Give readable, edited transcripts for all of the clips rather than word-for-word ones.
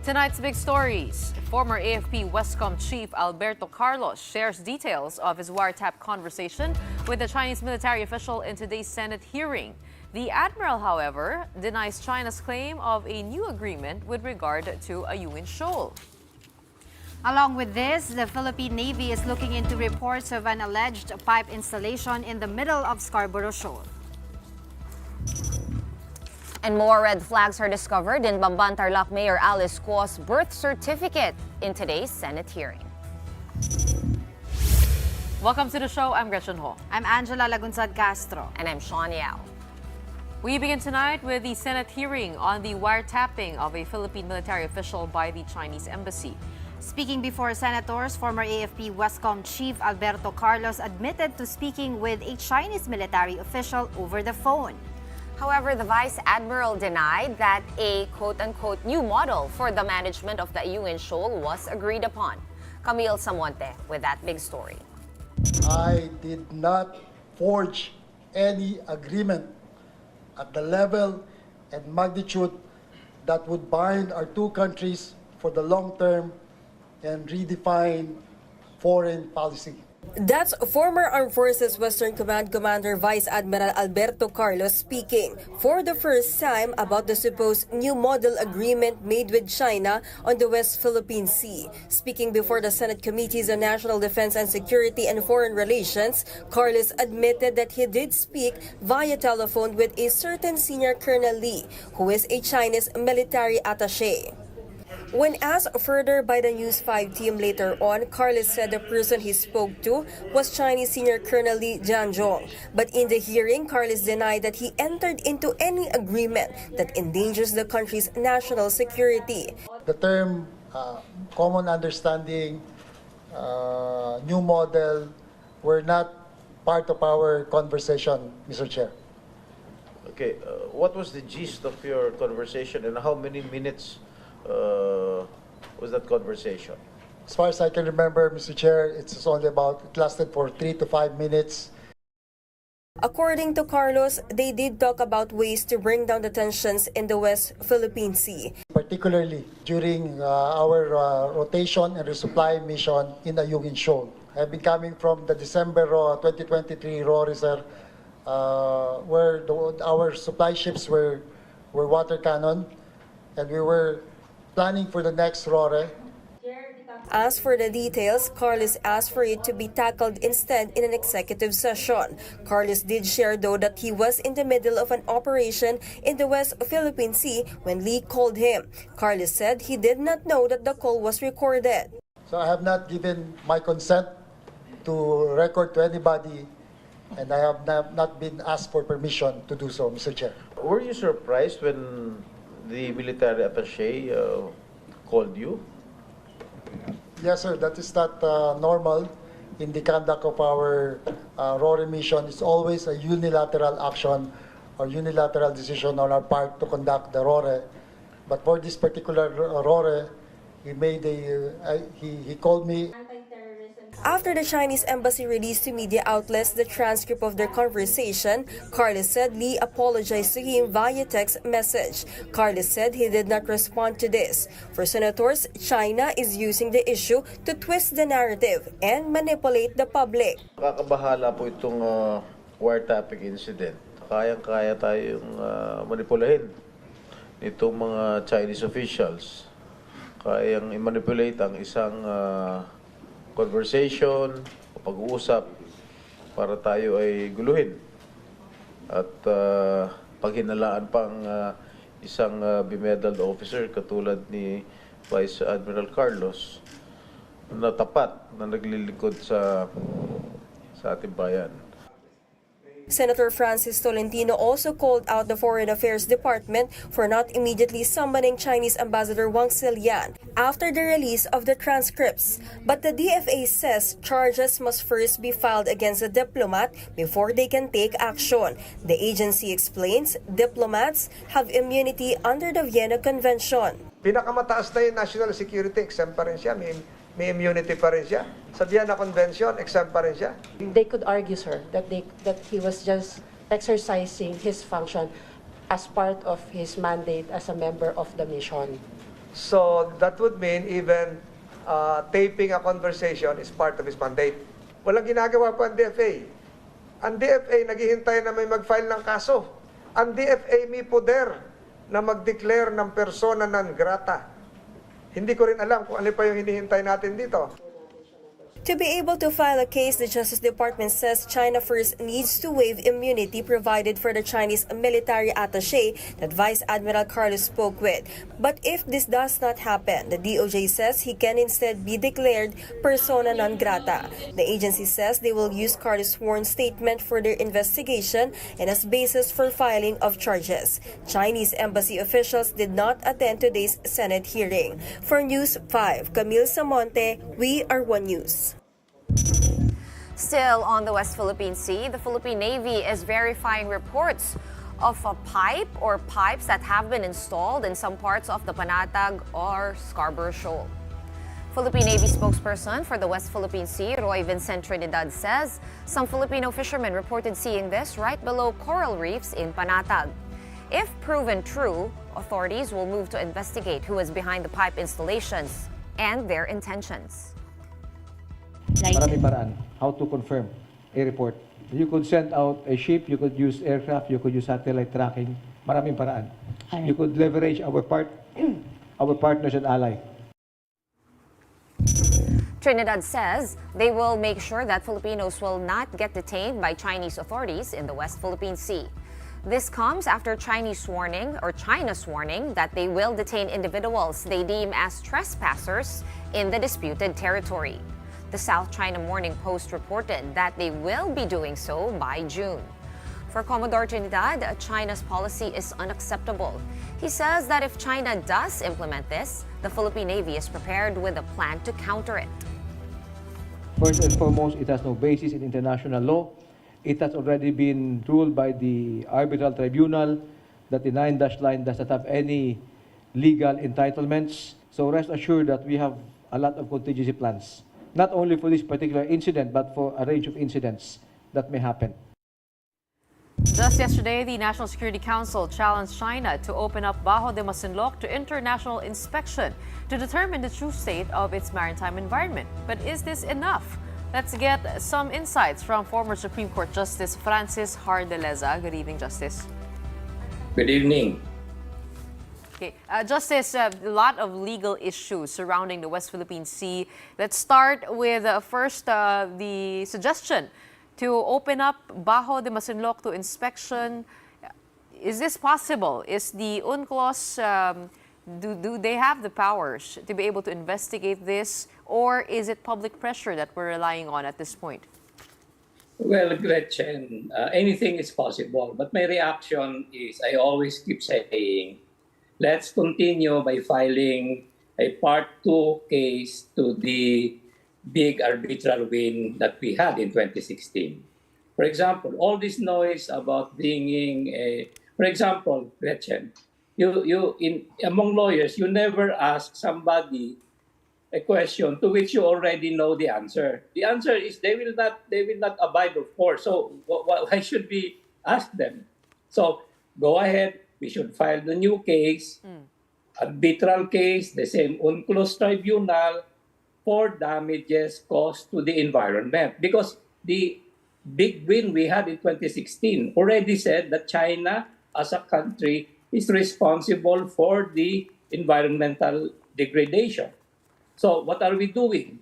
Tonight's big stories. Former AFP Wescom chief Alberto Carlos shares details of his wiretap conversation with a Chinese military official in today's Senate hearing. The admiral, however, denies China's claim of a new agreement with regard to Ayungin Shoal. Along with this, the Philippine Navy is looking into reports of an alleged pipe installation in the middle of Scarborough Shoal. And more red flags are discovered in Bamban Mayor Alice Guo's birth certificate in today's Senate hearing. Welcome to the show. I'm Gretchen Ho. I'm Angela Lagunsad Castro. And I'm Sean Yao. We begin tonight with the Senate hearing on the wiretapping of a Philippine military official by the Chinese embassy. Speaking before senators, former AFP Wescom chief Alberto Carlos admitted to speaking with a Chinese military official over the phone. However, the Vice Admiral denied that a quote-unquote new model for the management of the Ayungin Shoal was agreed upon. Camille Samonte with that big story. I did not forge any agreement at the level and magnitude that would bind our two countries for the long term and redefine foreign policy. That's former Armed Forces Western Command Commander Vice Admiral Alberto Carlos speaking for the first time about the supposed new model agreement made with China on the West Philippine Sea. Speaking before the Senate Committees on National Defense and Security and Foreign Relations, Carlos admitted that he did speak via telephone with a certain Senior Colonel Lee, who is a Chinese military attaché. When asked further by the News 5 team later on, Carlos said the person he spoke to was Chinese Senior Colonel Li Jianzhong. But in the hearing, Carlos denied that he entered into any agreement that endangers the country's national security. The term common understanding, new model, were not part of our conversation, Mr. Chair. Okay, what was the gist of your conversation and how many minutes was that conversation? As far as I can remember, Mr. Chair, it lasted for 3 to 5 minutes. According to Carlos, they did talk about ways to bring down the tensions in the West Philippine Sea. Particularly during our rotation and resupply mission in Ayungin Shoal. I've been coming from the December 2023 RORE, sir, where our supply ships were water cannon, and we were planning for the next RORE. As for the details, Carlos asked for it to be tackled instead in an executive session. Carlos did share, though, that he was in the middle of an operation in the West Philippine Sea when Lee called him. Carlos said he did not know that the call was recorded. So I have not given my consent to record to anybody, and I have not been asked for permission to do so, Mr. Chair. Were you surprised when the military attaché called you? Yes, sir. That is not normal in the conduct of our RORE mission. It's always a unilateral action or unilateral decision on our part to conduct the RORE. But for this particular RORE, he called me. After the Chinese embassy released to media outlets the transcript of their conversation, Carlos said Lee apologized to him via text message. Carlos said he did not respond to this. For senators, China is using the issue to twist the narrative and manipulate the public. Kakabahala po itong wiretapping incident. Kayang-kaya tayong manipulahin nitong mga Chinese officials. Kayang i-manipulate ang isang conversation o pag-uusap para tayo ay guluhin at paghinalaan pang isang bemedaled officer katulad ni Vice Admiral Carlos na tapat na naglilingkod sa ating bayan. Senator Francis Tolentino also called out the Foreign Affairs Department for not immediately summoning Chinese Ambassador Wang Xilian after the release of the transcripts. But the DFA says charges must first be filed against a diplomat before they can take action. The agency explains diplomats have immunity under the Vienna Convention. Pinakamataas na yung national security, exempt pa rin siya. May immunity pa rin siya. Sa Vienna Convention, exempt pa rin siya. They could argue, sir, that he was just exercising his function as part of his mandate as a member of the mission. So that would mean even taping a conversation is part of his mandate. Walang ginagawa po ang DFA. Ang DFA naghihintay na may mag-file ng kaso. Ang DFA may poder na mag-declare ng persona non grata. Hindi ko rin alam kung ano pa yung hinihintay natin dito. To be able to file a case, the Justice Department says China first needs to waive immunity provided for the Chinese military attaché that Vice Admiral Carlos spoke with. But if this does not happen, the DOJ says he can instead be declared persona non grata. The agency says they will use Carlos' sworn statement for their investigation and as basis for filing of charges. Chinese embassy officials did not attend today's Senate hearing. For News 5, Camille Samonte, We Are One News. Still on the West Philippine Sea, the Philippine Navy is verifying reports of a pipe or pipes that have been installed in some parts of the Panatag or Scarborough Shoal. Philippine Navy spokesperson for the West Philippine Sea, Roy Vincent Trinidad, says some Filipino fishermen reported seeing this right below coral reefs in Panatag. If proven true, authorities will move to investigate who is behind the pipe installations and their intentions. Maraming paraan how to confirm a report. You could send out a ship, you could use aircraft, you could use satellite tracking. Maraming paraan. You could leverage our partners and allies. Trinidad says they will make sure that Filipinos will not get detained by Chinese authorities in the West Philippine Sea. This comes after China's warning that they will detain individuals they deem as trespassers in the disputed territory. The South China Morning Post reported that they will be doing so by June. For Commodore Trinidad, China's policy is unacceptable. He says that if China does implement this, the Philippine Navy is prepared with a plan to counter it. First and foremost, it has no basis in international law. It has already been ruled by the arbitral tribunal that the 9-dash line does not have any legal entitlements. So rest assured that we have a lot of contingency plans, not only for this particular incident, but for a range of incidents that may happen. Just yesterday, the National Security Council challenged China to open up Bajo de Masinloc to international inspection to determine the true state of its maritime environment. But is this enough? Let's get some insights from former Supreme Court Justice Francis Jardaleza. Good evening, Justice. Good evening. Okay, Justice, a lot of legal issues surrounding the West Philippine Sea. Let's start with first the suggestion to open up Bajo de Masinloc to inspection. Is this possible? Is the UNCLOS, do they have the powers to be able to investigate this, or is it public pressure that we're relying on at this point? Well, Gretchen, anything is possible. But my reaction is, I always keep saying, let's continue by filing a Part 2 case to the big arbitral win that we had in 2016. For example, all this noise about bringing a, for example, Gretchen, among lawyers, you never ask somebody a question to which you already know the answer. The answer is they will not abide, of course. So why should we ask them? So go ahead. We should file the new case, arbitral case, the same UNCLOS tribunal for damages caused to the environment. Because the big win we had in 2016 already said that China as a country is responsible for the environmental degradation. So what are we doing?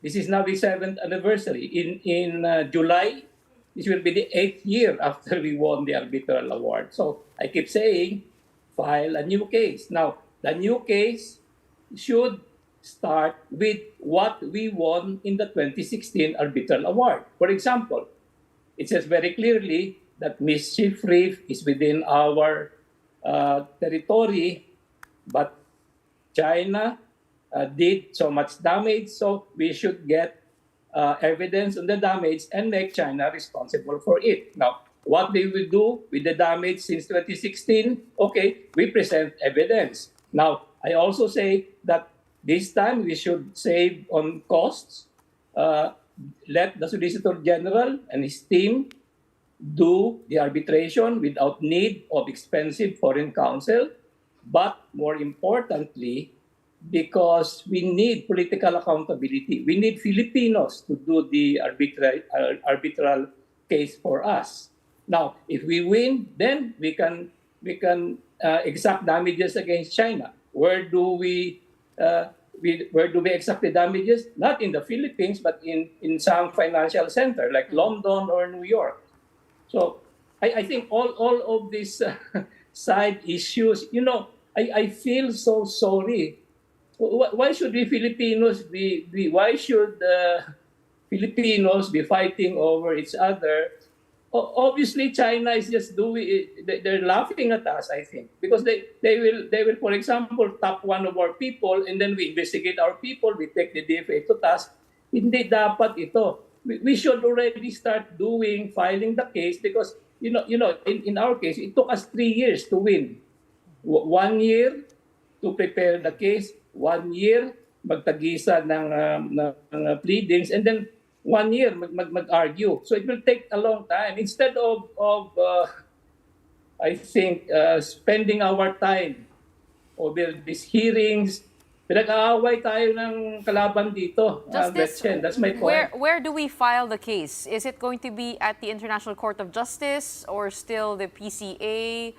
This is now the 7th anniversary. In July, this will be the 8th year after we won the arbitral award. So I keep saying, file a new case. Now, the new case should start with what we won in the 2016 arbitral award. For example, it says very clearly that Mischief Reef is within our territory, but China did so much damage, so we should get evidence on the damage and make China responsible for it. Now, what they will do with the damage since 2016? Okay, we present evidence. Now, I also say that this time we should save on costs. Let the Solicitor General and his team do the arbitration without need of expensive foreign counsel. But more importantly, because we need political accountability. We need Filipinos to do the arbitral case for us. Now, if we win, then we can exact damages against China. Where do we exact the damages? Not in the Philippines, but in some financial center like London or New York. So I think all of these side issues, I feel so sorry. Why should we Filipinos why should Filipinos be fighting over each other? Obviously, China is just doing it. They're laughing at us, I think, because they will, for example, tap one of our people and then we investigate our people, we take the DFA to task. Hindi dapat ito. We should already start filing the case because, in our case, it took us 3 years to win. 1 year to prepare the case, 1 year magtagisa ng pleadings, and then 1 year mag-argue. So it will take a long time. Instead of I think, spending our time over these hearings, pinag-aaway tayo ng kalaban dito. Gretchen, that's my point. Where do we file the case? Is it going to be at the International Court of Justice or still the PCA?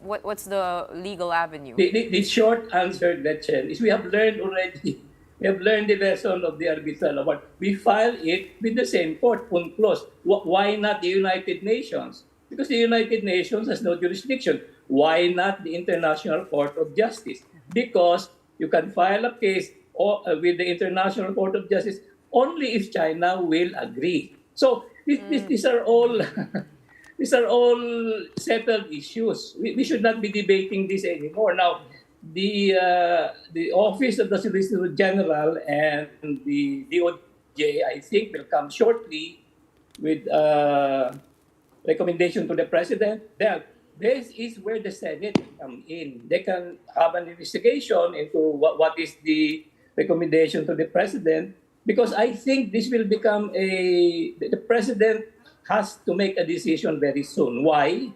What's the legal avenue? The short answer, Gretchen, is we have learned already. We have learned the lesson of the arbitral award. We file it with the same court, UNCLOS. Why not the United Nations? Because the United Nations has no jurisdiction. Why not the International Court of Justice? Because you can file a case with the International Court of Justice only if China will agree. So these are all these are all settled issues. We should not be debating this anymore. Now, the Office of the Solicitor General and the DOJ, I think, will come shortly with recommendation to the President. This is where the Senate come in. They can have an investigation into what is the recommendation to the President, because I think this will become the President has to make a decision very soon. Why?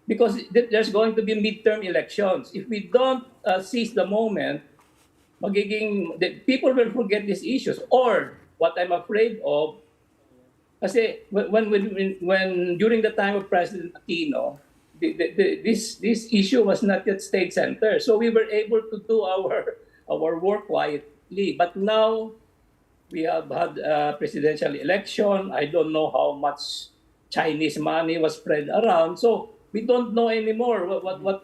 Because there's going to be midterm elections. If we don't seize the moment, people will forget these issues. Or what I'm afraid of, kasi when during the time of President Aquino, this issue was not yet state center, so we were able to do our work quietly. But now we have had a presidential election. I don't know how much Chinese money was spread around, so we don't know anymore what.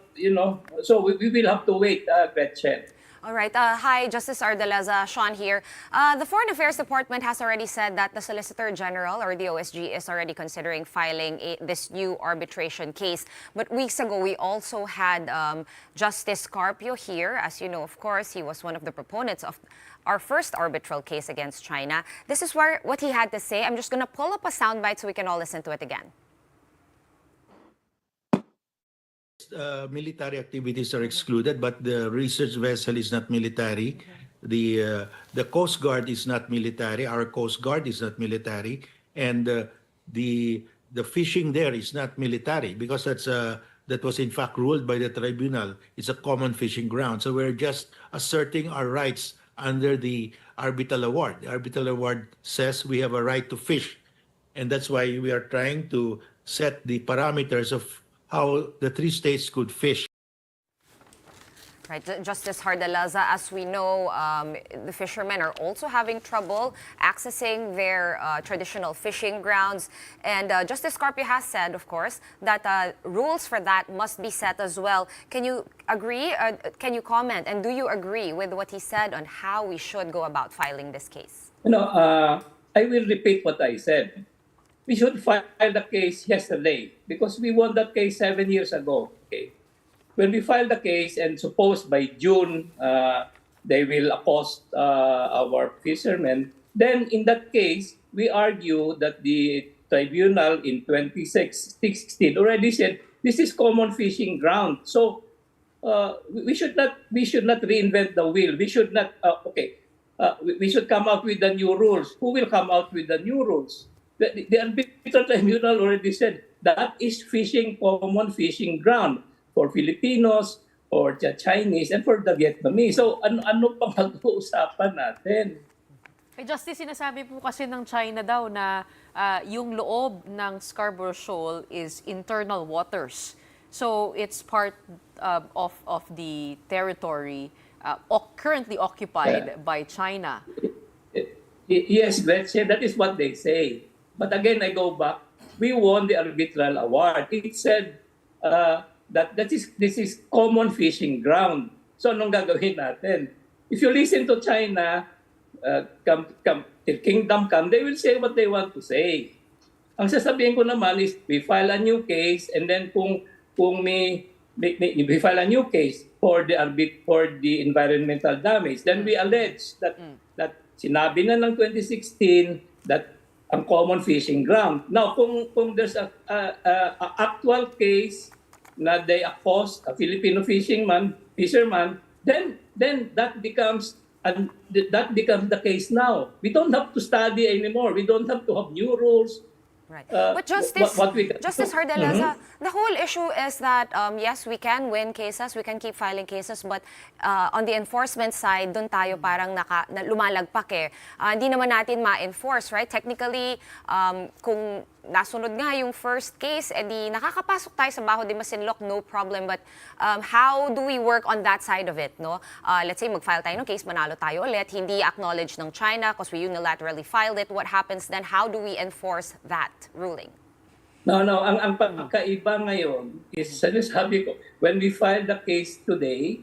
So we will have to wait, Gretchen. All right. Hi, Justice Jardaleza. Sean here. The Foreign Affairs Department has already said that the Solicitor General, or the OSG, is already considering filing this new arbitration case. But weeks ago, we also had Justice Scarpio here. As you know, of course, he was one of the proponents of our first arbitral case against China. This is what he had to say. I'm just going to pull up a soundbite so we can all listen to it again. Military activities are excluded, but the research vessel is not military. The Coast Guard is not military. Our Coast Guard is not military, and the fishing there is not military because that was in fact ruled by the tribunal. It's a common fishing ground, so we're just asserting our rights under the arbitral award. The arbitral award says we have a right to fish, and that's why we are trying to set the parameters of how the three states could fish. Right, Justice Jardaleza, as we know, the fishermen are also having trouble accessing their traditional fishing grounds. And Justice Scarpio has said, of course, that rules for that must be set as well. Can you agree? Can you comment? And do you agree with what he said on how we should go about filing this case? I will repeat what I said. We should file the case yesterday because we won that case 7 years ago. Okay. When we filed the case, and suppose by June they will accost our fishermen, then in that case, we argue that the tribunal in 2016 already said this is common fishing ground. So we should not reinvent the wheel. We should not. We should come out with the new rules. Who will come out with the new rules? The arbitral tribunal already said that is common fishing ground for Filipinos, for the Chinese and for the Vietnamese. So ano pang pag-uusapan natin? Justice, sinasabi po kasi ng China daw na yung loob ng Scarborough Shoal is internal waters. So it's part of the territory currently occupied by China. Yes, Gretchen, that is what they say. But again, I go back. We won the arbitral award. It said that this is common fishing ground. So anong gagawin natin? If you listen to China, till kingdom come, they will say what they want to say. Ang sasabihin ko naman is, we file a new case, and then kung we file a new case for the environmental damage, then we allege that sinabi na ng 2016 that ang common fishing ground. Now, kung there's a actual case na they accuse a Filipino fisherman, then that becomes the case now. We don't have to study anymore. We don't have to have new rules. Right. But Justice Jardaleza, the whole issue is that, yes, we can win cases, we can keep filing cases, but on the enforcement side, dun tayo parang lumalagpak eh. Hindi naman natin ma-enforce, right? Technically, kung nasunod nga yung first case, edi nakakapasok tayo sa Baho de Masinloc, no problem. But how do we work on that side of it, no? Let's say mag-file tayo ng case, manalo tayo ulit, hindi acknowledged ng China because we unilaterally filed it. What happens then? How do we enforce that ruling? No. Ang pagkaiba ngayon is, sabi ko, when we filed the case today,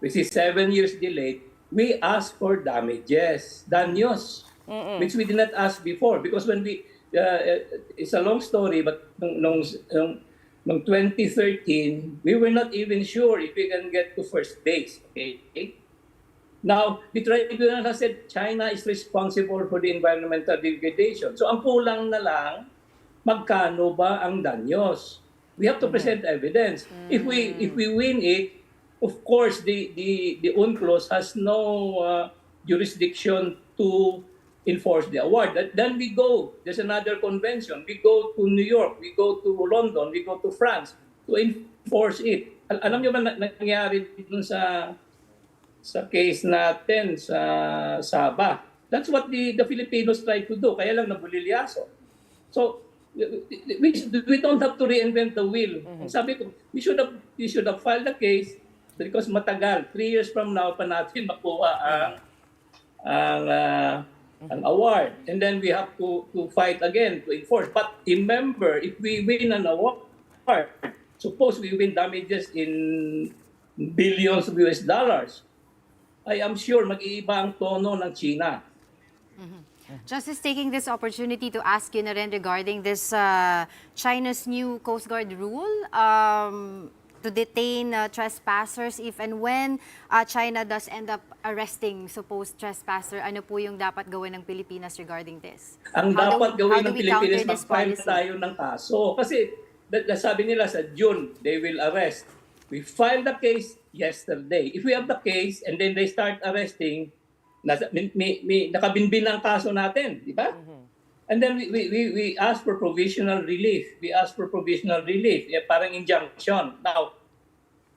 which is 7 years delayed, we ask for damages, danyos, which we did not ask before. Because when it's a long story, but noong 2013, we were not even sure if we can get to first base. Okay? Now, the tribunal has said China is responsible for the environmental degradation. So ang kulang na lang, magkano ba ang danyos? We have to present evidence. If we win it, of course, the UNCLOS has no jurisdiction to enforce the award. Then we go. There's another convention. We go to New York. We go to London. We go to France to enforce it. Alam niyo ba nangyari dun sa case natin sa Sabah? That's what the Filipinos try to do. Kaya lang nabulilyaso. So we don't have to reinvent the wheel. Sabi ko, we should have filed the case because matagal. 3 years from now pa natin makuha an award, and then we have to fight again to enforce. But remember, if we win an award, suppose we win damages in billions of US dollars, I am sure mag-iiba ang tono ng China. Justice, taking this opportunity to ask you na rin regarding this China's new Coast Guard rule to detain trespassers if and when China does end up arresting supposed trespasser, ano po yung dapat gawin ng Pilipinas regarding this? Ang dapat gawin ng Pilipinas, mag-file tayo ng kaso. Kasi sabi nila sa June, they will arrest. We filed the case yesterday. If we have the case and then they start arresting, may nakabinbin ang kaso natin, di ba? And then we ask for provisional relief. Parang injunction. Now,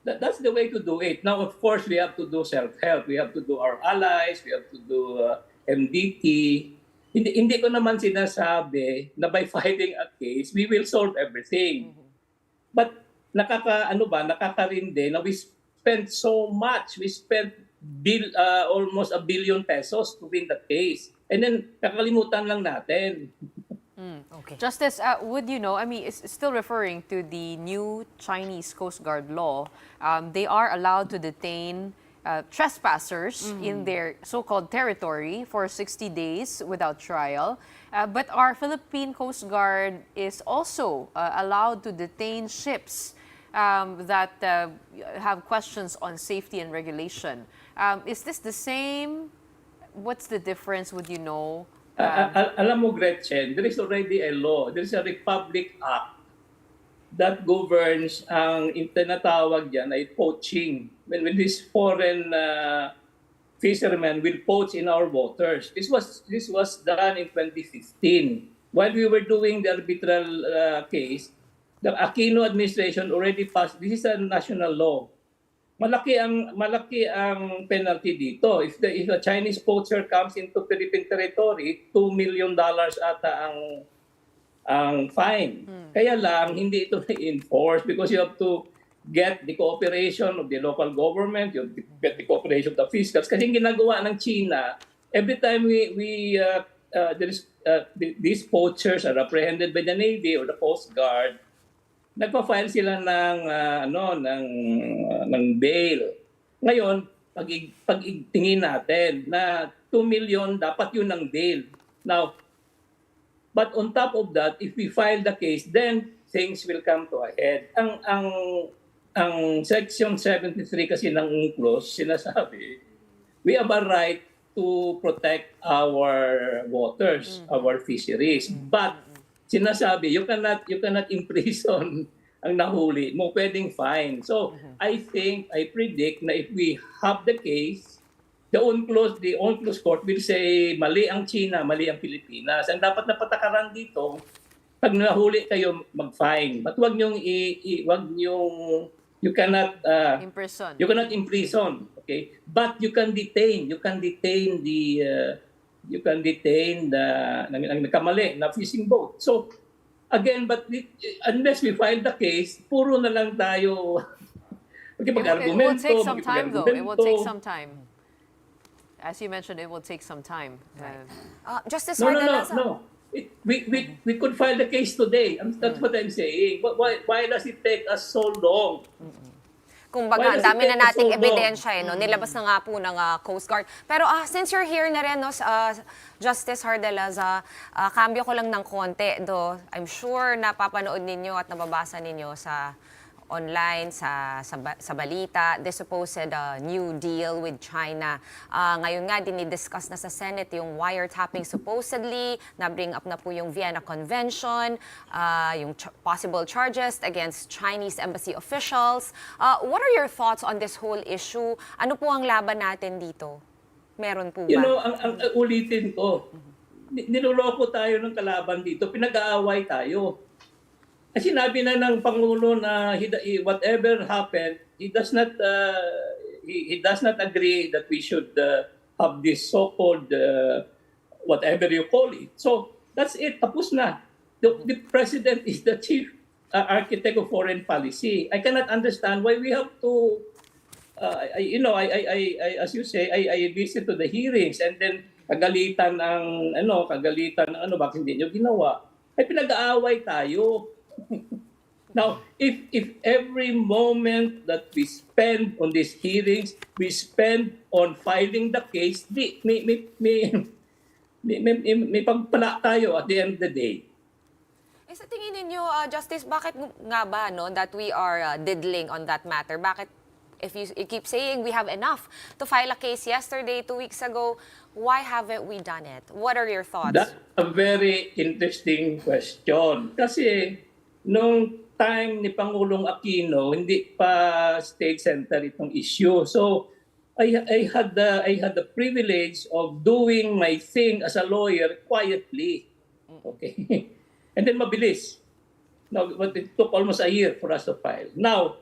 that's the way to do it. Now, of course, we have to do self-help. We have to do our allies. We have to do MDT. Hindi ko naman sinasabi na by filing a case, we will solve everything. But nakakarindi na we spent so much. We spent almost $1 billion pesos to win the case. And then, kakalimutan lang natin. Okay. Justice, would you know, I mean, it's still referring to the new Chinese Coast Guard law. They are allowed to detain trespassers in their so-called territory for 60 days without trial. But our Philippine Coast Guard is also allowed to detain ships that have questions on safety and regulation. Is this the same? What's the difference, would you know? Alam mo, Gretchen, there is already a law. There is a Republic Act that governs ang tinatawag dyan ay poaching. When these foreign fishermen will poach in our waters. This was done in 2015. While we were doing the arbitral case, the Aquino administration already passed, this is a national law. malaki ang penalty dito. If a Chinese poacher comes into Philippine territory, $2 million ata ang fine. Kaya lang hindi ito na-enforce because you have to get the cooperation of the local government, you have to get the cooperation of the fiscals. Kasi ginagawa ng China, every time these poachers are apprehended by the Navy or the Coast Guard, nagpa-file sila ng bail. Ngayon, pag tingin natin na 2 million dapat yun ng bail. Now, but on top of that, if we file the case, then things will come to a head. Ang Section 73 kasi ng UNCLOS sinasabi, we have a right to protect our waters, our fisheries. But sinasabi, you cannot imprison ang nahuli mo, pwedeng fine. So, I predict na if we have the case, the UNCLOS court will say, mali ang China, mali ang Pilipinas. Ang dapat na patakaran dito, pag nahuli kayo, mag-fine. But you cannot imprison, okay? But you can detain the nagkamali na fishing boat. So again, but unless we file the case, puro na lang tayo It makipag-argumento. will take some time though. It will take some time. As you mentioned, it will take some time. Justice No. Jardaleza. We could file the case today. That's what I'm saying. But why does it take us so long? Kumbaga, ang dami na nating ebidensya, no? Nilabas na nga po ng Coast Guard. Pero since you're here na rin, no, Justice Jardaleza, cambio ko lang ng konti. I'm sure napapanood ninyo at nababasa ninyo sa online, sa balita, the supposed new deal with China. Ngayon nga, dinidiscuss na sa Senate yung wiretapping supposedly, na-bring up na po yung Vienna Convention, yung possible charges against Chinese embassy officials. What are your thoughts on this whole issue? Ano po ang laban natin dito? Meron po ba? You know, ang ulitin ko, niloloko tayo ng kalaban dito, pinag-aaway tayo. Sinabi na ng Pangulo na whatever happened, he does not agree that we should have this so-called whatever you call it. So that's it. Tapos na. The president is the chief architect of foreign policy. I cannot understand why we have to. As you say, I listen to the hearings and then kagalitan ng bakit hindi nyo ginawa. Ay pinag-aaway tayo. Now, if every moment that we spend on these hearings, we spend on filing the case, may pagpala tayo at the end of the day. Sa tingin ninyo, Justice, bakit nga ba that we are diddling on that matter? Bakit, if you keep saying we have enough to file a case yesterday, 2 weeks ago, why haven't we done it? What are your thoughts? That's a very interesting question. Kasi nung time ni Pangulong Aquino, hindi pa state center itong issue. So I had the privilege of doing my thing as a lawyer quietly. Okay. And then mabilis. Now, but it took almost a year for us to file. Now,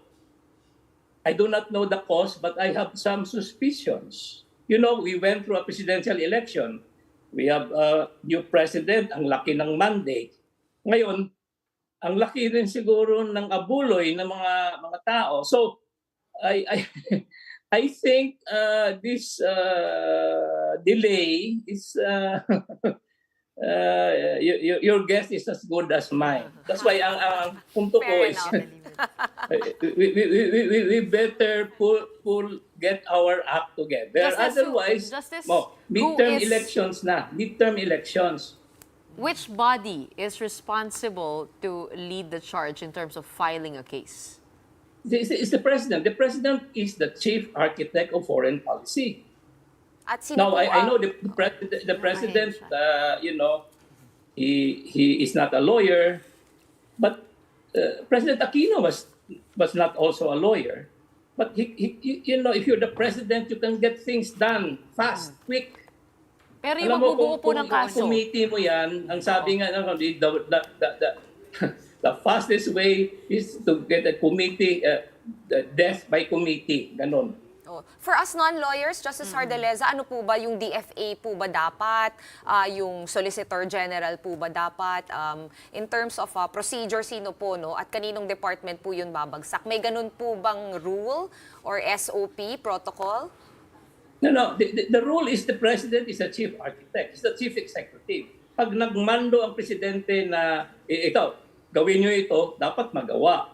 I do not know the cause, but I have some suspicions. You know, we went through a presidential election. We have a new president, ang laki ng mandate. Ngayon, ang laki rin siguro ng abuloy ng mga tao. So I think this delay is your guess is as good as mine. That's why ang punto ko is we better get our act together. Otherwise, midterm elections. Which body is responsible to lead the charge in terms of filing a case? It's the president. The president is the chief architect of foreign policy. At sino Now, I know the president, he is not a lawyer, but President Aquino was not also a lawyer. But if you're the president, you can get things done fast, quick. Pero yung magbubuo po ng kaso. Kung committee mo yan, ang sabi nga, the fastest way is to get a committee death by committee, ganon. For us non-lawyers, Justice Jardaleza, ano po ba yung DFA po ba dapat? Yung Solicitor General po ba dapat? In terms of procedure, sino po, no? At kaninong department po yun babagsak? May ganun po bang rule or SOP, protocol? No. The rule is the President is the Chief Architect, is the Chief Executive. Pag nagmando ang Presidente na, ikaw, gawin nyo ito, dapat magawa.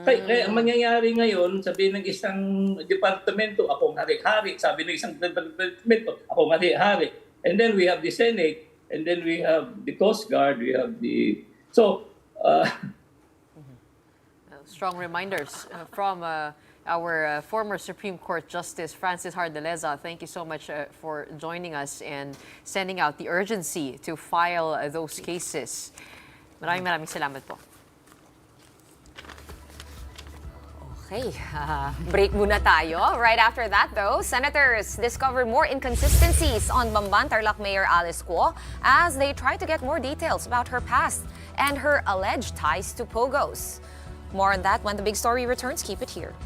Kaya ang mangyayari ngayon, sabi ng isang departamento, akong hari-hari. Sabi ng isang departamento, akong hari-hari. And then we have the Senate, and then we have the Coast Guard, we have the... So... Strong reminders from our former Supreme Court Justice Francis Jardaleza. Thank you so much for joining us and sending out the urgency to file those cases. Maraming salamat po. Okay, break muna tayo. Right after that, though, senators discover more inconsistencies on Bamban Mayor Alice Guo as they try to get more details about her past and her alleged ties to Pogos. More on that when the big story returns. Keep it here.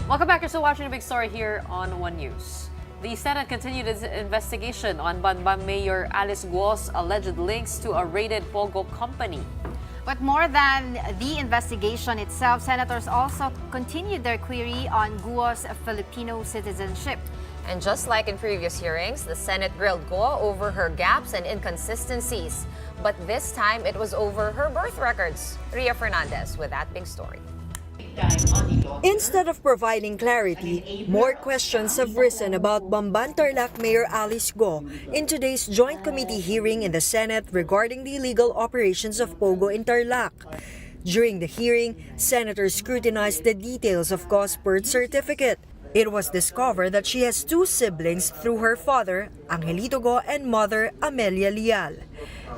Welcome back. You're still watching a big story here on One News. The Senate continued its investigation on Bamban Mayor Alice Guo's alleged links to a raided Pogo company. But more than the investigation itself, senators also continued their query on Guo's Filipino citizenship. And just like in previous hearings, the Senate grilled Guo over her gaps and inconsistencies. But this time, it was over her birth records. Ria Fernandez with that big story. Instead of providing clarity, more questions have risen about Bamban Mayor Alice Guo in today's joint committee hearing in the Senate regarding the illegal operations of Pogo in Tarlac. During the hearing, senators scrutinized the details of Guo's birth certificate. It was discovered that she has two siblings through her father, Angelito Guo, and mother, Amelia Leal.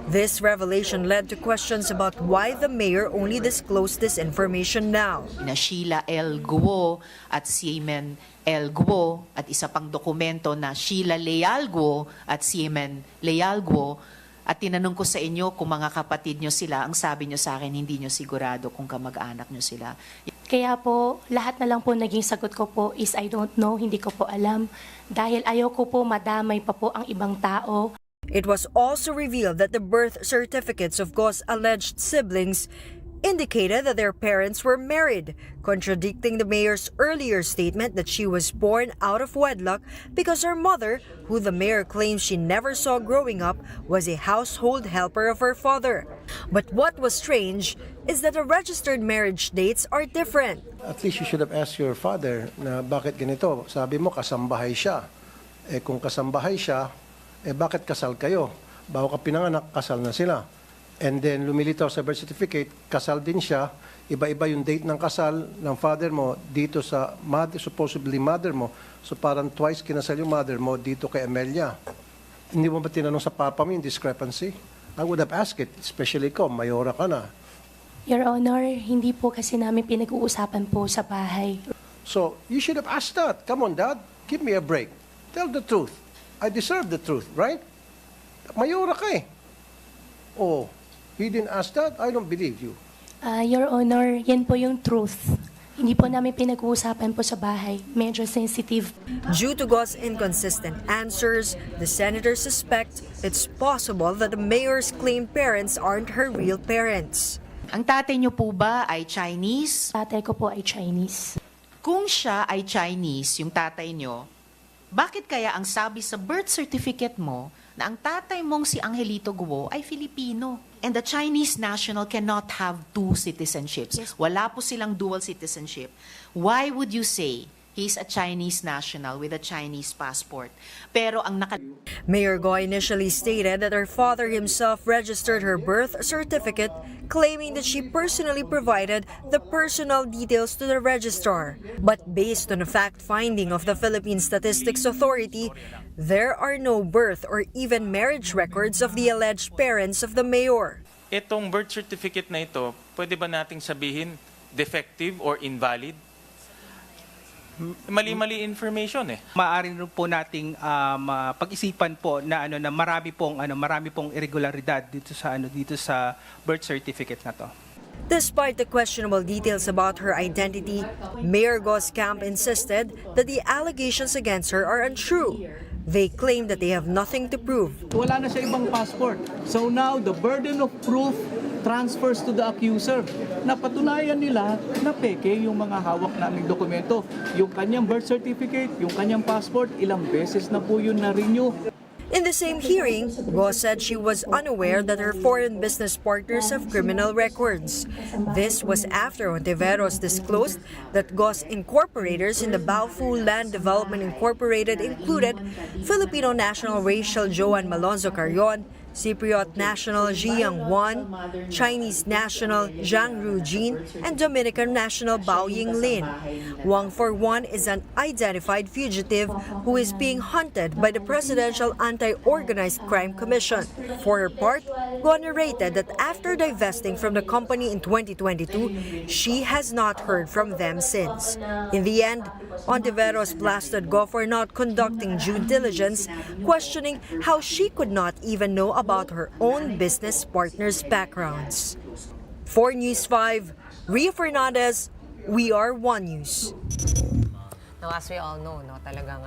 This revelation led to questions about why the mayor only disclosed this information now. Na Sheila L. Guo at Siemen L. Guo at isa pang dokumento na Sheila Leal Guo at Siemen Leal Guo. At tinanong ko sa inyo kung mga kapatid nyo sila, ang sabi nyo sa akin, hindi nyo sigurado kung kamag-anak nyo sila. Kaya po, lahat na lang po naging sagot ko po is I don't know, hindi ko po alam. Dahil ayaw ko po madamay pa po ang ibang tao. It was also revealed that the birth certificates of Guo's alleged siblings indicated that their parents were married, contradicting the mayor's earlier statement that she was born out of wedlock because her mother, who the mayor claims she never saw growing up, was a household helper of her father. But what was strange is that the registered marriage dates are different. At least you should have asked your father na bakit ganito. Sabi mo kasambahay siya. Kung kasambahay siya, bakit kasal kayo? Bago ka pinanganak, kasal na sila. And then lumilitaw sa birth certificate, kasal din siya. Iba-iba yung date ng kasal ng father mo dito sa mother, supposedly mother mo. So parang twice kinasal yung mother mo dito kay Amelia. Hindi mo ba tinanong sa papa mo yung discrepancy? I would have asked it, especially ikaw, mayora ka na. Your Honor, hindi po kasi namin pinag-uusapan po sa bahay. So, you should have asked that. Come on, Dad, give me a break. Tell the truth. I deserve the truth, right? Mayora ka eh. Oh, he didn't ask that? I don't believe you. Your Honor, yan po yung truth. Hindi po namin pinag-uusapan po sa bahay. Medyo sensitive. Due to Guo's inconsistent answers, the senators suspect it's possible that the mayor's claimed parents aren't her real parents. Ang tatay niyo po ba ay Chinese? Tatay ko po ay Chinese. Kung siya ay Chinese, yung tatay niyo, bakit kaya ang sabi sa birth certificate mo na ang tatay mong si Angelito Guo ay Filipino? And the Chinese national cannot have two citizenships. Yes. Wala po silang dual citizenship. Why would you say he's a Chinese national with a Chinese passport? Pero ang Mayor Guo initially stated that her father himself registered her birth certificate, claiming that she personally provided the personal details to the registrar. But based on a fact-finding of the Philippine Statistics Authority, there are no birth or even marriage records of the alleged parents of the mayor. Itong birth certificate na ito, pwede ba nating sabihin defective or invalid? Mali-mali information eh. Maaari rin po nating pag-isipan po na marami pong irregularidad dito sa birth certificate na to. Despite the questionable details about her identity, Mayor Guo's camp insisted that the allegations against her are untrue. They claim that they have nothing to prove. Wala na siya ibang passport. So now, the burden of proof transfers to the accuser. Napatunayan nila na peke yung mga hawak naming dokumento. Yung kanyang birth certificate, yung kanyang passport, ilang beses na po yun na-renew. In the same hearing, Guo said she was unaware that her foreign business partners have criminal records. This was after Ontiveros disclosed that Guo's incorporators in the Baofu Land Development Incorporated included Filipino national Rachel Joan Malonzo Carrion, Cypriot national Jiang Wan, Chinese national Zhang Rujin, and Dominican national Bao Yinglin. Wang For-Wan is an identified fugitive who is being hunted by the Presidential Anti-Organized Crime Commission. For her part, Guo narrated that after divesting from the company in 2022, she has not heard from them since. In the end, Ontiveros blasted Guo for not conducting due diligence, questioning how she could not even know about her own business partners' backgrounds. For News 5, Ria Fernandez, We Are One News. Now, as we all know, talagang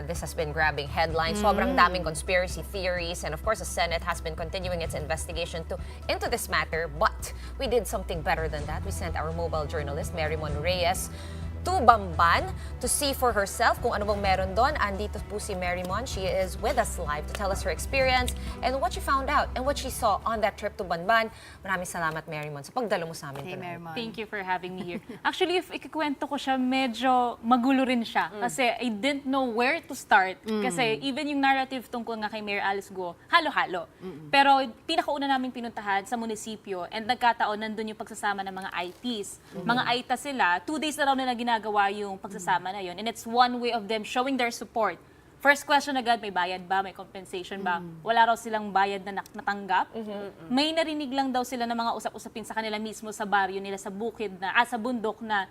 this has been grabbing headlines. Sobrang daming conspiracy theories. And of course, the Senate has been continuing its investigation into this matter. But we did something better than that. We sent our mobile journalist, Marymon Reyes, to Bamban to see for herself kung ano bang meron doon. Andito po si Marymon. She is with us live to tell us her experience and what she found out and what she saw on that trip to Bamban. Maraming salamat, Marymon, sa pagdalo mo sa amin. Hey, Marymon. Thank you for having me here. Actually, if ikikwento ko siya, medyo magulo rin siya. Kasi I didn't know where to start. Kasi even yung narrative tungkol nga kay Mayor Alice Guo, halo-halo. Pero pinakauna naming pinuntahan sa munisipyo and nagkataon nandun yung pagsasama ng mga ITs. Mga AITA sila, 2 days na raw na ginagawa yung pagsasama na yun. And it's one way of them showing their support. First question agad, may bayad ba? May compensation ba? Wala raw silang bayad na natanggap. May narinig lang daw sila ng mga usap-usapin sa kanila mismo sa baryo nila sa bukid na, sa bundok na,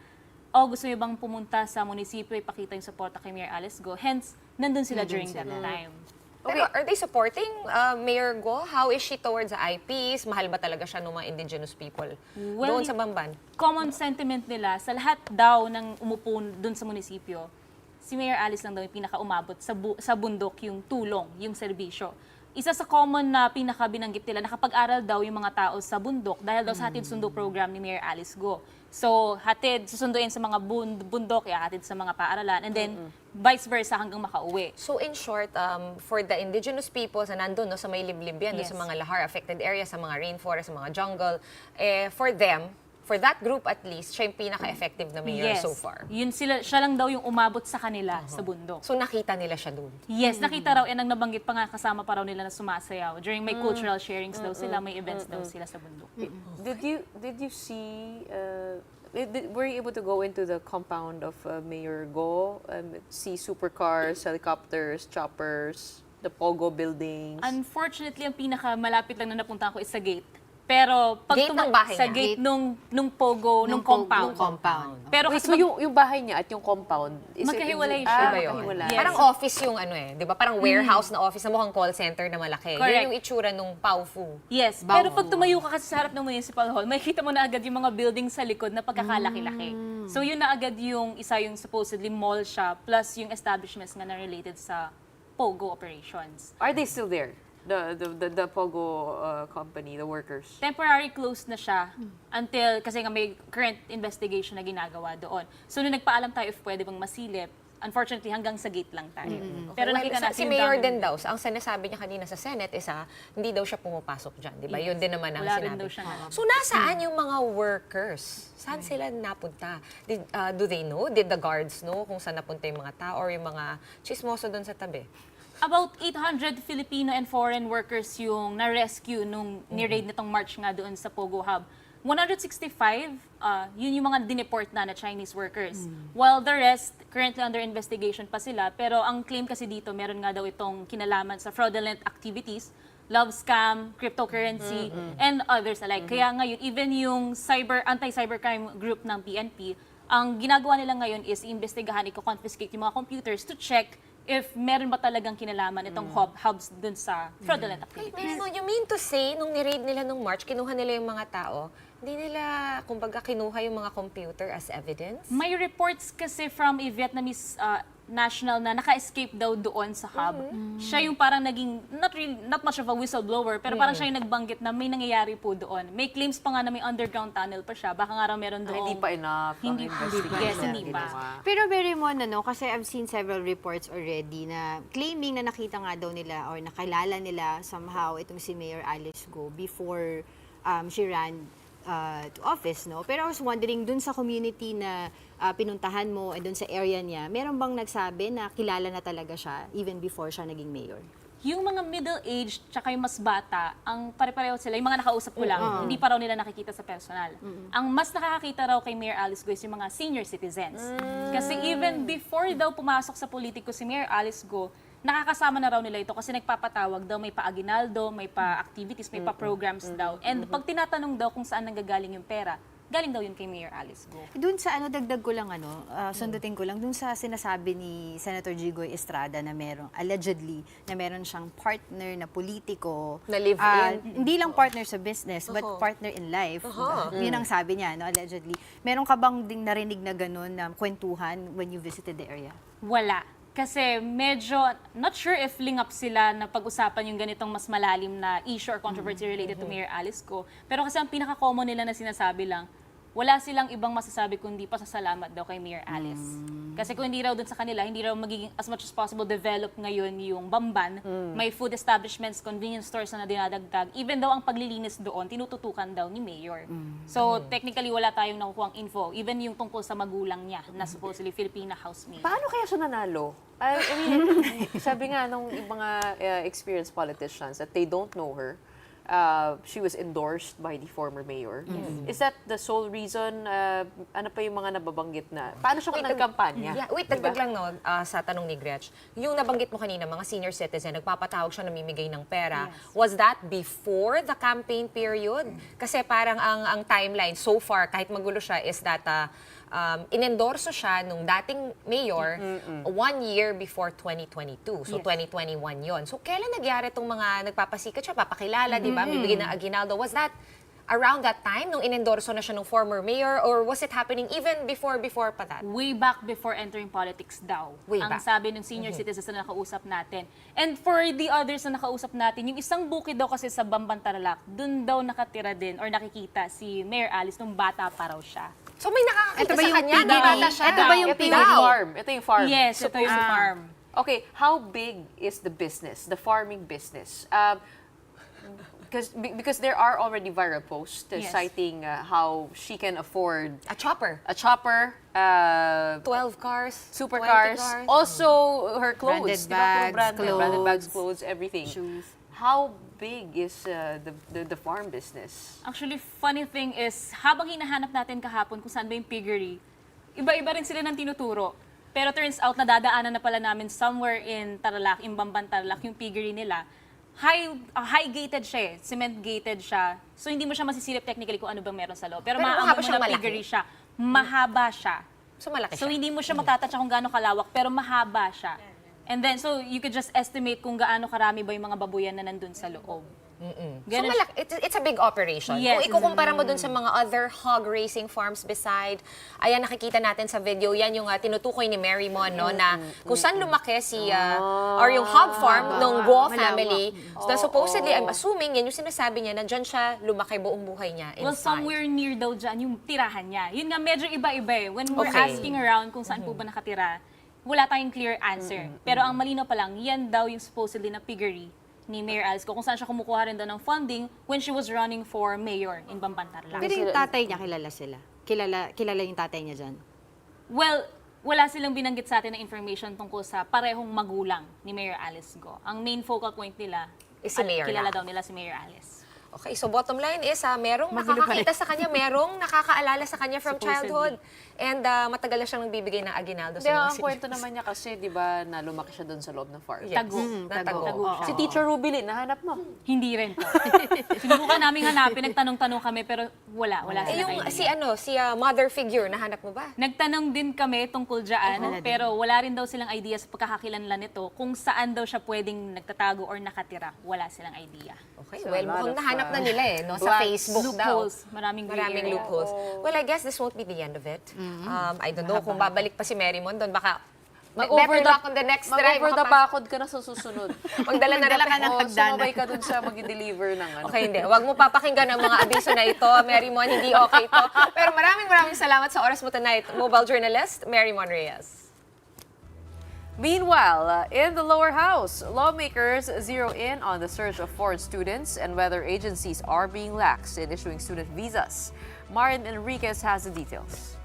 gusto niyo bang pumunta sa munisipyo, ipakita yung suporta kay Mayor Alice Guo. Hence, nandun sila during that time. Pero are they supporting Mayor Guo? How is she towards the IPs? Mahal ba talaga siya ng mga indigenous people doon sa Bamban? Common sentiment nila, sa lahat daw ng umupo doon sa munisipyo, si Mayor Alice lang daw yung pinakaumabot sa bundok yung tulong, yung serbisyo. Isa sa common na pinakabinanggit nila, nakapag-aral daw yung mga tao sa bundok dahil daw sa hatid sundo program ni Mayor Alice Guo. So, susunduin sa mga bundok, hatid sa mga paaralan, and then vice versa hanggang makauwi. So, in short, for the indigenous peoples na nandun sa may liblib yan, Yes. sa mga lahar affected areas, sa mga rainforest, sa mga jungle, for them, for that group at least, siya yung pinaka-effective na mayor so far. Siya lang daw yung umabot sa kanila sa bundok. So nakita nila siya doon? Yes, nakita raw, and ang nabanggit pa nga, kasama pa raw nila na sumasayaw. During may cultural sharings daw sila, may events daw sila sa bundok. Did you see, were you able to go into the compound of Mayor Guo, see supercars, helicopters, choppers, the Pogo buildings? Unfortunately, ang pinaka-malapit lang na napuntahan ko is sa gate. Pero pag Gate ng bahay sa niya? gate nung Pogo, nung compound. Pero Wait, kasi so yung bahay niya at yung compound, magkahiwalay siya. Iba yun. magkahiwalay. Yes. Parang office yung ano eh, di ba? Parang warehouse na office na mukhang call center na malaki. Correct. Yun yung itsura nung Paufu. Yes, pero pag tumayo ka kasi sa harap ng municipal hall, makikita mo na agad yung mga buildings sa likod na pagkakalaki-laki. So yun na agad yung isa yung supposedly mall siya, plus yung establishments nga na related sa Pogo operations. Are they still there? The Pogo company, the workers? Temporary closed na siya until, kasi nga may current investigation na ginagawa doon. So nung nagpaalam tayo if pwede bang masilip, unfortunately hanggang sa gate lang tayo. Pero Well, nakita natin si yung Mayor dami. din daw, ang sinasabi niya kanina sa Senate is hindi daw siya pumapasok dyan, di ba? Yun din naman ang Wala rin sinabi. daw siya na- So nasaan yung mga workers? Saan sila napunta? Do they know? Did the guards know kung saan napunta yung mga tao or yung mga chismoso doon sa tabi? About 800 Filipino and foreign workers yung na-rescue nung ni-raid nitong March nga doon sa Pogo Hub. 165, yun yung mga dineport na Chinese workers. While the rest, currently under investigation pa sila. Pero ang claim kasi dito, meron nga daw itong kinalaman sa fraudulent activities, love scam, cryptocurrency, and others alike. Kaya ngayon, even yung anti-cybercrime group ng PNP, ang ginagawa nila ngayon is iimbestigahan, i-confiscate yung mga computers to check if meron ba talagang kinalaman itong hubs dun sa fraudulent activities. You mean to say, nung ni-raid nila nung March, kinuha nila yung mga tao, hindi nila, kumbaga, kinuha yung mga computer as evidence? May reports kasi from a Vietnamese national na naka-escape daw doon sa hub. Siya yung parang naging, not much of a whistleblower, pero parang siya yung nagbanggit na may nangyayari po doon. May claims pa nga na may underground tunnel pa siya. Baka nga raw meron doon. Hindi pa enough. Hindi pa. Yes, hindi pa. Pero very mo kasi I've seen several reports already na claiming na nakita nga daw nila or nakilala nila somehow itong si Mayor Alice Guo before she ran to office, no? Pero I was wondering, dun sa community na pinuntahan mo and dun sa area niya, meron bang nagsabi na kilala na talaga siya even before siya naging mayor? Yung mga middle-aged tsaka yung mas bata, ang pare-pareho sila, yung mga nakausap ko lang, hindi pa raw nila nakikita sa personal. Ang mas nakakakita raw kay Mayor Alice Guo is yung mga senior citizens. Kasi even before daw pumasok sa politiko si Mayor Alice Guo, nakakasama na raw nila ito kasi nagpapatawag daw, may pa-aginaldo, may pa-activities, may pa-programs daw. And pag tinatanong daw kung saan nanggagaling yung pera, galing daw yun kay Mayor Alice Guo. Doon sa dagdag ko lang sundutin ko lang, doon sa sinasabi ni Senator Jigoy Estrada na allegedly, na meron siyang partner na politiko. Na live-in? Hindi lang partner sa business, but partner in life. Yun ang sabi niya, allegedly. Meron ka bang ding narinig na gano'n na kwentuhan when you visited the area? Wala. Kasi medyo, not sure if link up sila na pag-usapan yung ganitong mas malalim na issue or controversy related to Mayor Alice Guo. Pero kasi ang pinaka-common nila na sinasabi lang, wala silang ibang masasabi kundi pasasalamat daw kay Mayor Alice. Kasi kung hindi raw dun sa kanila, hindi raw magiging as much as possible develop ngayon yung Bamban. May food establishments, convenience stores na dinadagdag. Even daw ang paglilinis doon, tinututukan daw ni Mayor. So technically, wala tayong nakukuhang info. Even yung tungkol sa magulang niya na supposedly Filipina housemaid. Paano kaya siya nanalo? I mean, sabi nga nung mga experienced politicians that they don't know her, she was endorsed by the former mayor. Is that the sole reason? Ano pa yung mga nababanggit na? Paano siya nagkampanya? Wait, dagdag lang sa tanong ni Gretch. Yung nabanggit mo kanina, mga senior citizen, nagpapatawag siya, namimigay ng pera. Was that before the campaign period? Kasi parang ang timeline so far, kahit magulo siya, is that inendorso siya nung dating mayor 1 year before 2022. So, 2021 yon. So, kailan nagyari itong mga nagpapasikat siya, papakilala, di ba? Bibigyan ng aginaldo. Was that around that time, nung inendorso na siya ng former mayor, or was it happening even before pa that? Way back before entering politics daw. Ang sabi ng senior citizens na nakausap natin. And for the others na nakausap natin, yung isang bukid daw kasi sa Bamban Tarlac, dun daw nakatira din or nakikita si Mayor Alice nung bata pa raw siya. So may nakakakita sa kanya? Ito ba yung farm? Ito yung farm. Yes, ito yung farm. Okay, how big is the business, the farming business? Because there are already viral posts Yes. citing how she can afford A chopper. 12 cars, supercars, 20 cars. also her clothes, Branded di ba? Puro bags, branded bags, clothes, clothes, everything. shoes. How big is the farm business? Actually, funny thing is, habang hinahanap natin kahapon kung saan ba yung piggery, iba-iba rin sila ng tinuturo. Pero turns out, nadadaanan na pala namin somewhere in Tarlac, in Bamban, Tarlac, yung piggery nila. High-gated siya eh. Cement-gated siya. So, hindi mo siya masisilip technically kung ano bang meron sa loob. Pero mahaba maaamoy mo siyang na malaki? piggery siya. Mahaba siya. So malaki So, siya. hindi mo siya matatouch kung gaano kalawak, pero mahaba siya. And then, so you could just estimate kung gaano karami ba yung mga babuyan na nandun sa loob. So Ganun malaki, it's a big operation. Yes. Kung ikukumpara mo dun sa mga other hog raising farms beside, ayan nakikita natin sa video, yan yung tinutukoy ni Mary Mon, no, na kung saan lumaki si, or yung hog farm ng Guo family, na supposedly, I'm assuming, yan yung sinasabi niya, na dyan siya lumaki buong buhay niya Well, inside. somewhere near daw dyan, yung tirahan niya. Yun nga, medyo iba-iba eh. When we're Okay. asking around kung saan po ba nakatira, wala tayong clear answer. Pero ang malinaw pa lang, yan daw yung supposedly na piggery ni Mayor Alice Guo, kung saan siya kumukuha rin daw ng funding when she was running for mayor in Bamban, Tarlac. Pero yung tatay niya, kilala sila. Kilala yung tatay niya dyan. Well, wala silang binanggit sa atin na information tungkol sa parehong magulang ni Mayor Alice Guo. Ang main focal point nila, Is si Mayor kilala lang. daw nila si Mayor Alice. Okay, so bottom line is, merong Magulo pa nakakakita sa kanya, merong nakakaalala sa kanya from Supposedly. childhood. And matagal na siyang nagbibigay ng aginaldo Hindi, sa mga ang seniors. kwento naman niya kasi, di ba, na lumaki siya doon sa loob ng farm. Yes. Tago. Natago. Tago siya. Si Teacher Rubilin, nahanap mo? Hindi rin po. Sinubukan namin hanapin, nagtanong-tanong kami, pero wala silang idea. Si mother figure, nahanap mo ba? Nagtanong din kami tungkol dyan, pero wala rin daw silang idea sa pagkakakilanlan nito kung saan daw siya pwedeng nagtatago or nakatira. Wala silang idea. Okay, So, well, a lot mukhang of, nahanap na nila eh, no? Sa black Facebook Loopholes. daw. Maraming gray Maraming area. loopholes. Well, I guess this won't be the end of it. I don't know, kung babalik pa si Mary Mon doon, baka better luck on the next drive. Mag-over the bakod ka na sa susunod. Magdala na ka ng hagdanan. Sumabay ka dun sa mag-deliver ng ano. Okay, hindi. Huwag mo papakinggan ang mga abiso na ito. Mary Mon, hindi okay ito. Pero maraming salamat sa oras mo tonight. Mobile journalist, Mary Mon Reyes. Meanwhile, in the lower house, lawmakers zero in on the surge of foreign students and whether agencies are being lax in issuing student visas. Marin Enriquez has the details.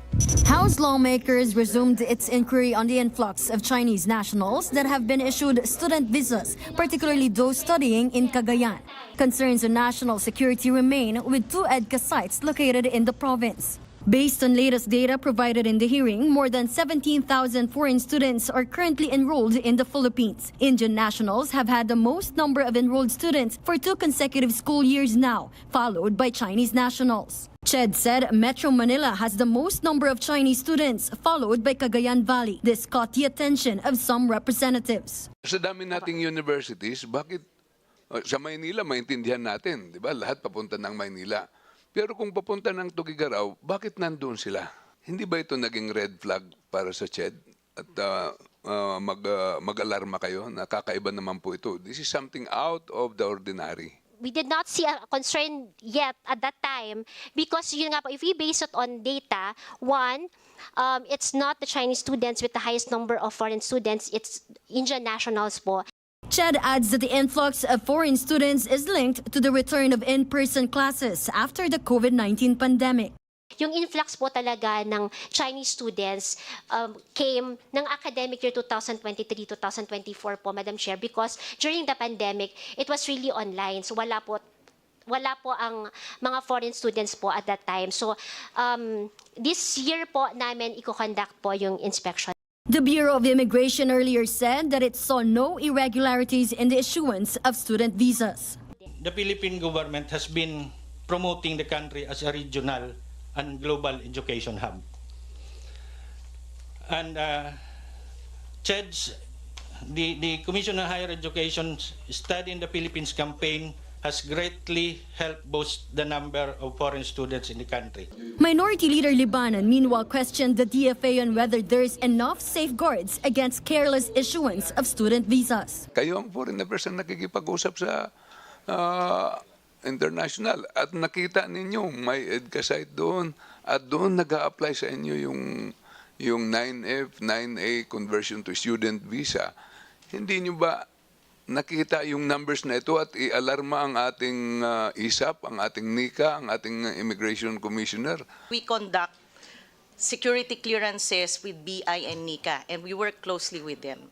House lawmakers resumed its inquiry on the influx of Chinese nationals that have been issued student visas, particularly those studying in Cagayan. Concerns on national security remain with two EDCA sites located in the province. Based on latest data provided in the hearing, more than 17,000 foreign students are currently enrolled in the Philippines. Indian nationals have had the most number of enrolled students for 2 consecutive school years now, followed by Chinese nationals. Ched said Metro Manila has the most number of Chinese students, followed by Cagayan Valley. This caught the attention of some representatives. Sa dami nating universities, bakit sa Maynila maintindihan natin, di ba? Lahat papunta ng Maynila. Pero kung papunta ng Tugigaraw, bakit nandun sila? Hindi ba ito naging red flag para sa CHED? At mag-alarma kayo na kakaiba naman po ito. This is something out of the ordinary. We did not see a concern yet at that time because yun nga po, if we base it on data, one, it's not the Chinese students with the highest number of foreign students, it's Indian nationals po. Ched adds that the influx of foreign students is linked to the return of in-person classes after the COVID-19 pandemic. Yung influx po talaga ng Chinese students came ng academic year 2023-2024 po, Madam Chair, because during the pandemic, it was really online. So wala po ang mga foreign students po at that time. So this year po namin i-conduct po yung inspection. The Bureau of Immigration earlier said that it saw no irregularities in the issuance of student visas. The Philippine government has been promoting the country as a regional and global education hub. And CHED's, the Commission on Higher Education Study in the Philippines campaign has greatly helped boost the number of foreign students in the country. Minority Leader Libanon meanwhile questioned the DFA on whether there is enough safeguards against careless issuance of student visas. Kayo ang foreigner person nakikipag-usap sa international at nakita ninyo may EDCA site doon at doon nag-a-apply sa inyo yung 9F, 9A conversion to student visa. Hindi nyo ba nakita yung numbers na ito at i-alarma ang ating ISAP, ang ating NICA, ang ating Immigration Commissioner. We conduct security clearances with BI and NICA, and we work closely with them.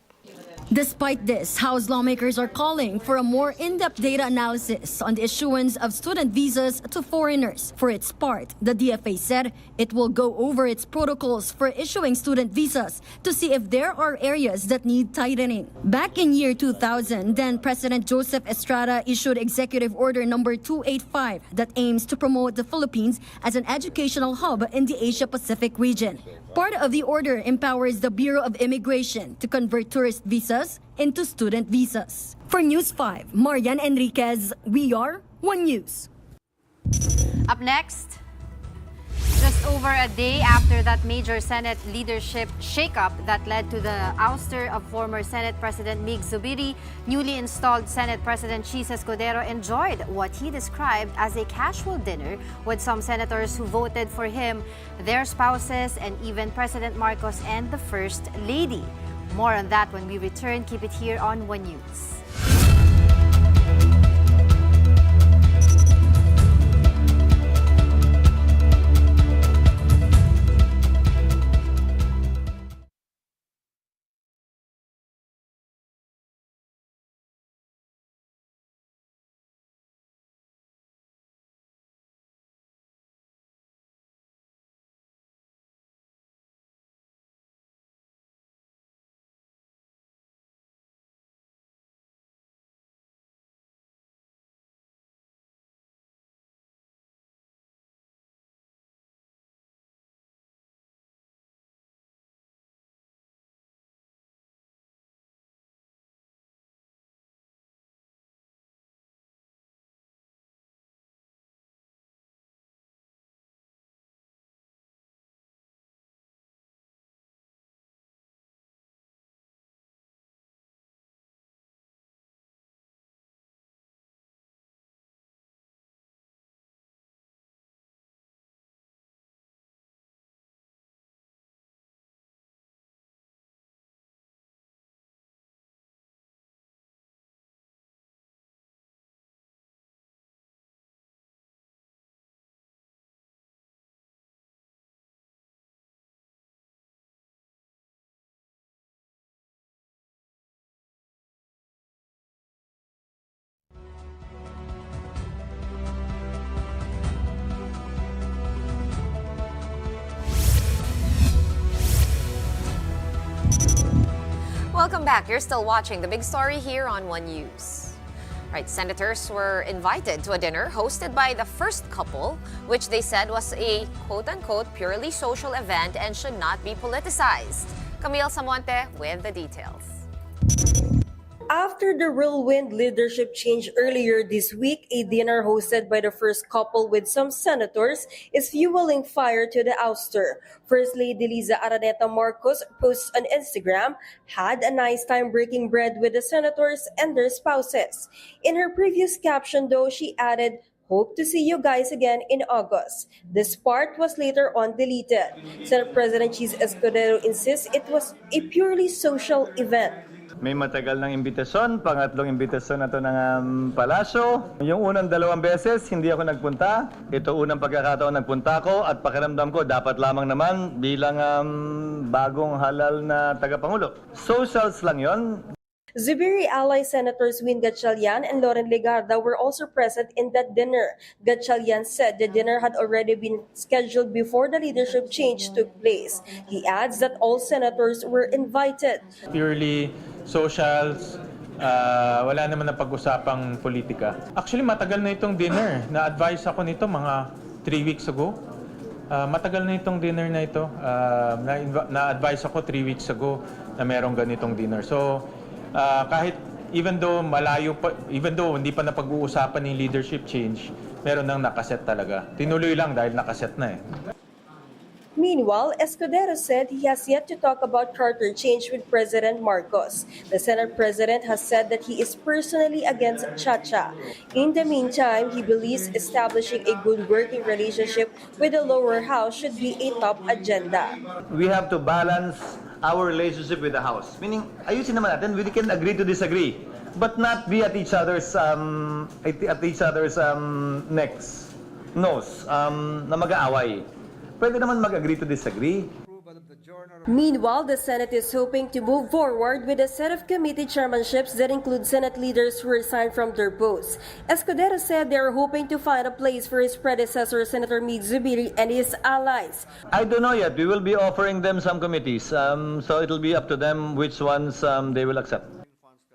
Despite this, House lawmakers are calling for a more in-depth data analysis on the issuance of student visas to foreigners. For its part, the DFA said it will go over its protocols for issuing student visas to see if there are areas that need tightening. Back in year 2000, then President Joseph Estrada issued Executive Order number 285 that aims to promote the Philippines as an educational hub in the Asia-Pacific region. Part of the order empowers the Bureau of Immigration to convert tourist visas into student visas. For News 5, Marian Enriquez, we are One News. Up next, just over a day after that major Senate leadership shakeup that led to the ouster of former Senate President Mig Zubiri, newly installed Senate President Chis Escudero enjoyed what he described as a casual dinner with some senators who voted for him, their spouses, and even President Marcos and the First Lady. More on that when we return. Keep it here on One News. Welcome back. You're still watching The Big Story here on One News. Right, senators were invited to a dinner hosted by the first couple, which they said was a quote-unquote purely social event and should not be politicized. Camille Samonte with the details. After the whirlwind leadership change earlier this week, a dinner hosted by the first couple with some senators is fueling fire to the ouster. First Lady Liza Araneta Marcos posts on Instagram, had a nice time breaking bread with the senators and their spouses. In her previous caption though, she added, "Hope to see you guys again in August." This part was later on deleted. Senate President Chis Escudero insists it was a purely social event. May matagal ng imbitasyon, pangatlong imbitasyon na to ng palasyo. Yung unang 2 beses, hindi ako nagpunta. Ito unang pagkakataon nagpunta ko at pakiramdam ko dapat lamang naman bilang bagong halal na tagapangulo. Socials lang yon. Zubiri ally Senators Win Gatchalian and Loren Legarda were also present in that dinner. Gatchalian said the dinner had already been scheduled before the leadership change took place. He adds that all senators were invited. Purely socials, wala naman na pag-usapang politika. Actually, matagal na itong dinner. Na-advise ako nito mga 3 weeks ago. Matagal na itong dinner na ito. Na-advise ako 3 weeks ago na merong ganitong dinner. So, kahit even though malayo pa, even though hindi pa napag-uusapan ng leadership change, meron nang nakaset talaga. Tinuloy lang dahil nakaset na eh. Meanwhile, Escudero said he has yet to talk about charter change with President Marcos. The Senate President has said that he is personally against Chacha. In the meantime, he believes establishing a good working relationship with the lower house should be a top agenda. We have to balance our relationship with the House. Meaning, ayusin naman natin, we can agree to disagree. but not be at each other's necks, nose, na mag-aaway. Pwede naman mag-agree to disagree. Meanwhile, the Senate is hoping to move forward with a set of committee chairmanships that include Senate leaders who resigned from their posts. Escudero said they are hoping to find a place for his predecessor, Senator Mig Zubiri, and his allies. I don't know yet. We will be offering them some committees, so it'll be up to them which ones they will accept.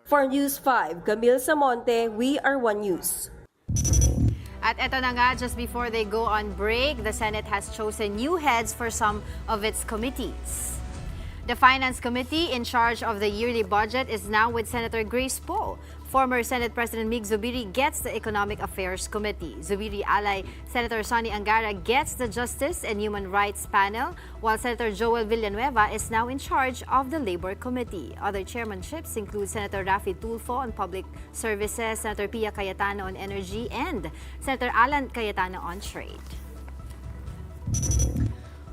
For News 5, Camille Samonte, We Are One News. At eto na nga, just before they go on break, the Senate has chosen new heads for some of its committees. The Finance Committee in charge of the yearly budget is now with Senator Grace Poe. Former Senate President Mig Zubiri gets the Economic Affairs Committee. Zubiri ally Senator Sonny Angara gets the Justice and Human Rights Panel, while Senator Joel Villanueva is now in charge of the Labor Committee. Other chairmanships include Senator Rafi Tulfo on Public Services, Senator Pia Cayetano on Energy, and Senator Alan Cayetano on Trade.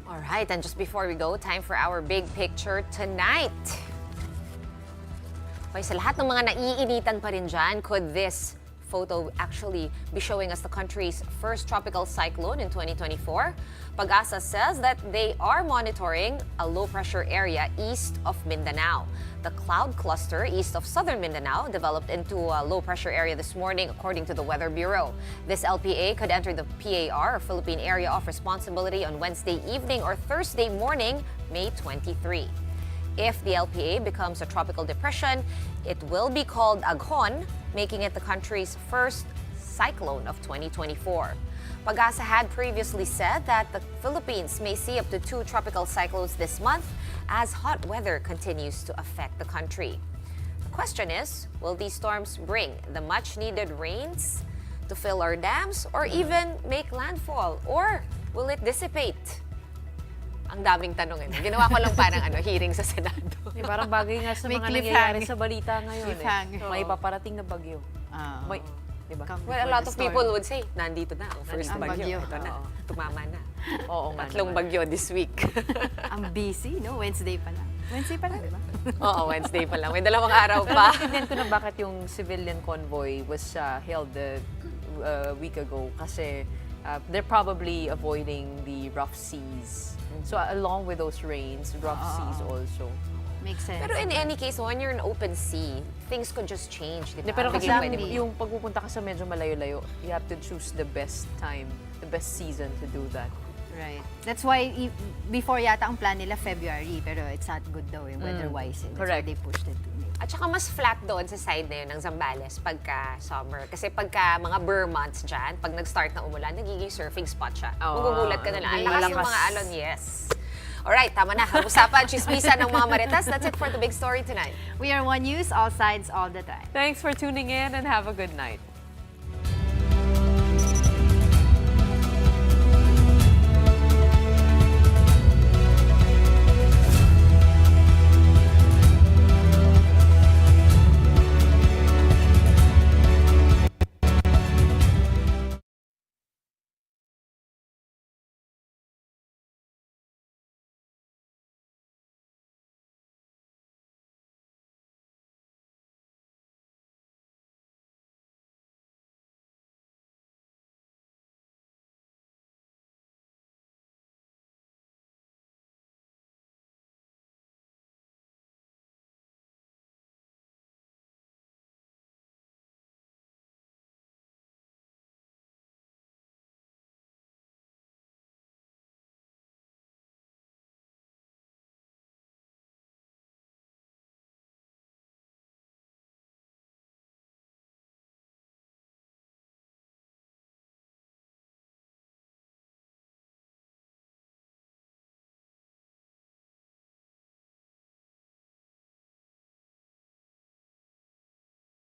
All right, and just before we go, time for our big picture tonight. Okay, sa lahat ng mga naiinitan pa rin dyan, could this photo actually be showing us the country's first tropical cyclone in 2024? Pag-asa says that they are monitoring a low-pressure area east of Mindanao. The cloud cluster east of southern Mindanao developed into a low-pressure area this morning, according to the Weather Bureau. This LPA could enter the PAR, or Philippine Area of Responsibility, on Wednesday evening or Thursday morning, May 23. If the LPA becomes a tropical depression, it will be called Aghon, making it the country's first cyclone of 2024. Pag-asa had previously said that the Philippines may see up to 2 tropical cyclones this month as hot weather continues to affect the country. The question is, will these storms bring the much-needed rains to fill our dams or even make landfall? Or will it dissipate? Ang daming tanong eh. Ginawa ko lang parang hearing sa Senado. Parang bagay nga sa May mga nangyayari cliffhanger. sa balita ngayon. Cliffhanger. May paparating na bagyo. May, diba? Well, a lot of people would say, nandito na ang first Ang bagyo. bagyo. Ito na, tumama na. Oo nga Tatlong naman. bagyo this week. Ang busy, no? Wednesday pa lang. Wednesday pa lang, di ba? Oo, Wednesday pa lang. May dalawang araw pa. Naintindihan ko na bakit yung civilian convoy was held a week ago kasi they're probably avoiding the rough seas. So along with those rains, rough seas also. Makes sense. Pero in any case, when you're in open sea, things could just change, di ba? Pero kasi Biglang pwede mo- yung pagpupunta ka sa medyo malayo-layo, you have to choose the best time, the best season to do that. Right. That's why before yata ang plan nila February, pero it's not good daw weather-wise. That's Correct. why they pushed it to May. At saka mas flat doon sa side na yun ng Zambales pagka summer. Kasi pagka mga Burr months dyan, pag nag-start na umulan, nagiging surfing spot siya. Magugulat ka na lang. Ang lakas yung mga alon, yes. Alright, tama na. Usapan, chismisan ng mga maritas. That's it for the big story tonight. We are One News, all sides, all the time. Thanks for tuning in and have a good night.